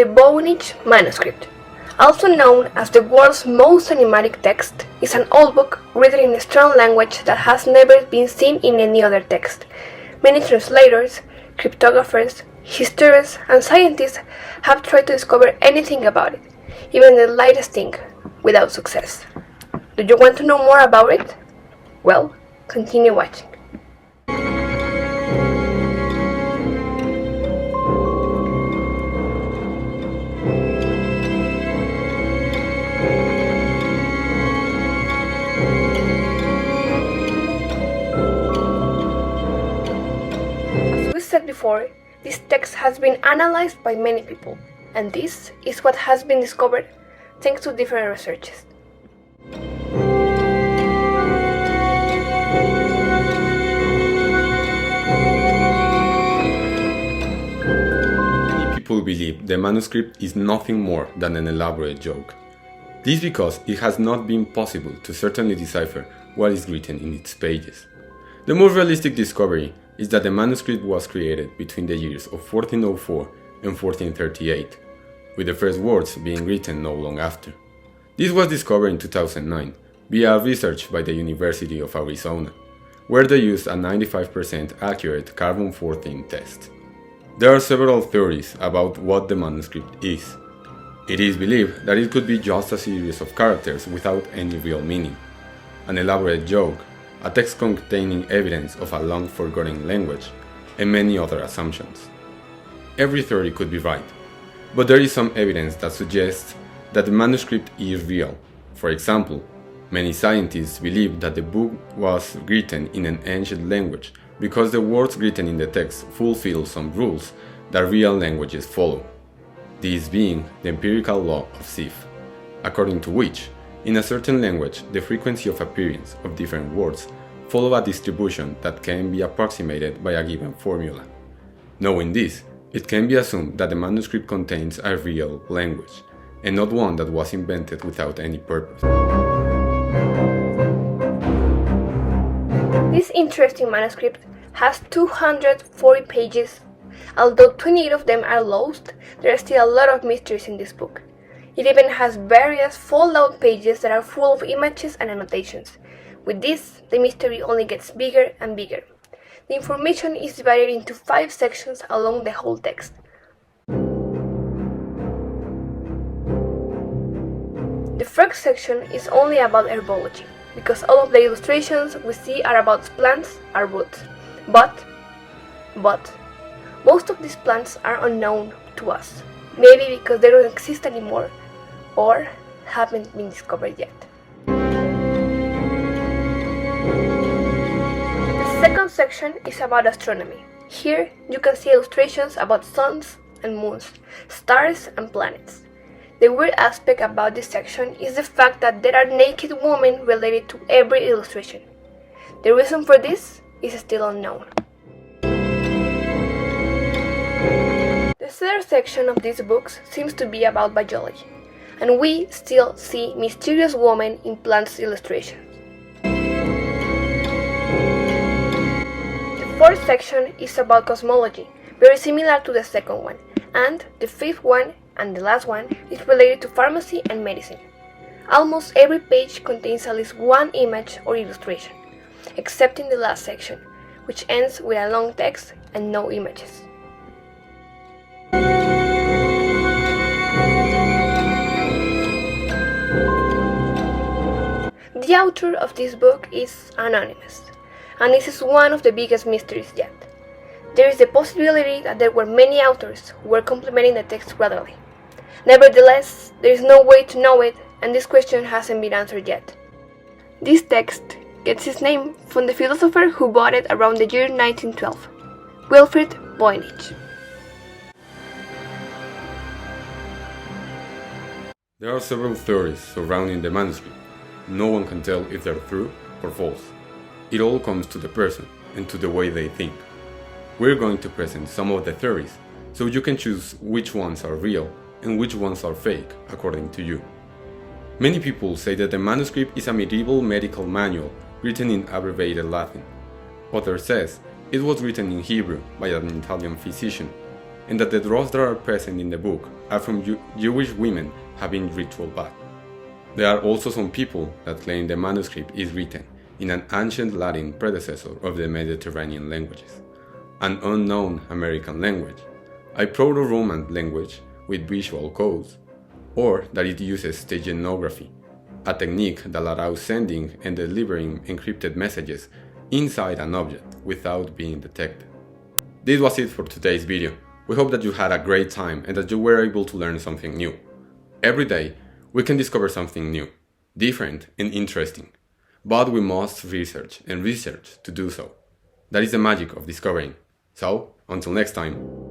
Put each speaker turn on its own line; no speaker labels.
The Voynich Manuscript, also known as the world's most enigmatic text, is an old book written in a strong language that has never been seen in any other text. Many translators, cryptographers, historians, and scientists have tried to discover anything about it, even the lightest thing, without success. Do you want to know more about it? Well, continue watching. As we said before, this text has been analyzed by many people, and this is what has been discovered thanks to different researches.
Many people believe the manuscript is nothing more than an elaborate joke. This because it has not been possible to certainly decipher what is written in its pages. The more realistic discovery is that the manuscript was created between the years of 1404 and 1438, with the first words being written not long after. This was discovered in 2009 via research by the University of Arizona, where they used a 95% accurate carbon-14 test. There are several theories about what the manuscript is. It is believed that it could be just a series of characters without any real meaning, an elaborate joke, a text containing evidence of a long-forgotten language, and many other assumptions. Every theory could be right, but there is some evidence that suggests that the manuscript is real. For example, many scientists believe that the book was written in an ancient language because the words written in the text fulfill some rules that real languages follow, this being the empirical law of Sif, according to which, in a certain language, the frequency of appearance of different words follow a distribution that can be approximated by a given formula. Knowing this, it can be assumed that the manuscript contains a real language, and not one that was invented without any purpose.
This interesting manuscript has 240 pages. Although 28 of them are lost, there are still a lot of mysteries in this book. It even has various fold-out pages that are full of images and annotations. With this, the mystery only gets bigger and bigger. The information is divided into 5 sections along the whole text. The first section is only about herbology, because all of the illustrations we see are about plants or roots. But, most of these plants are unknown to us, maybe because they don't exist anymore, or haven't been discovered yet. The second section is about astronomy. Here you can see illustrations about suns and moons, stars and planets. The weird aspect about this section is the fact that there are naked women related to every illustration. The reason for this is still unknown. The third section of these books seems to be about biology, and we still see mysterious women in plants illustrations. The fourth section is about cosmology, very similar to the second one, and the fifth one and the last one is related to pharmacy and medicine. Almost every page contains at least one image or illustration, except in the last section, which ends with a long text and no images. The author of this book is anonymous, and this is one of the biggest mysteries yet. There is the possibility that there were many authors who were complementing the text gradually. Nevertheless, there is no way to know it, and this question hasn't been answered yet. This text gets its name from the philosopher who bought it around the year 1912, Wilfrid Voynich.
There are several theories surrounding the manuscript. No one can tell if they're true or false. It all comes to the person and to the way they think. We're going to present some of the theories, so you can choose which ones are real and which ones are fake, according to you. Many people say that the manuscript is a medieval medical manual written in abbreviated Latin. Others says it was written in Hebrew by an Italian physician, and that the draws that are present in the book are from Jewish women having ritual bath. There are also some people that claim the manuscript is written in an ancient Latin predecessor of the Mediterranean languages, an unknown American language, a Proto-Roman language with visual codes, or that it uses steganography, a technique that allows sending and delivering encrypted messages inside an object without being detected. This was it for today's video. We hope that you had a great time and that you were able to learn something new. Every day, we can discover something new, different and interesting, but we must research and research to do so. That is the magic of discovering. So, until next time.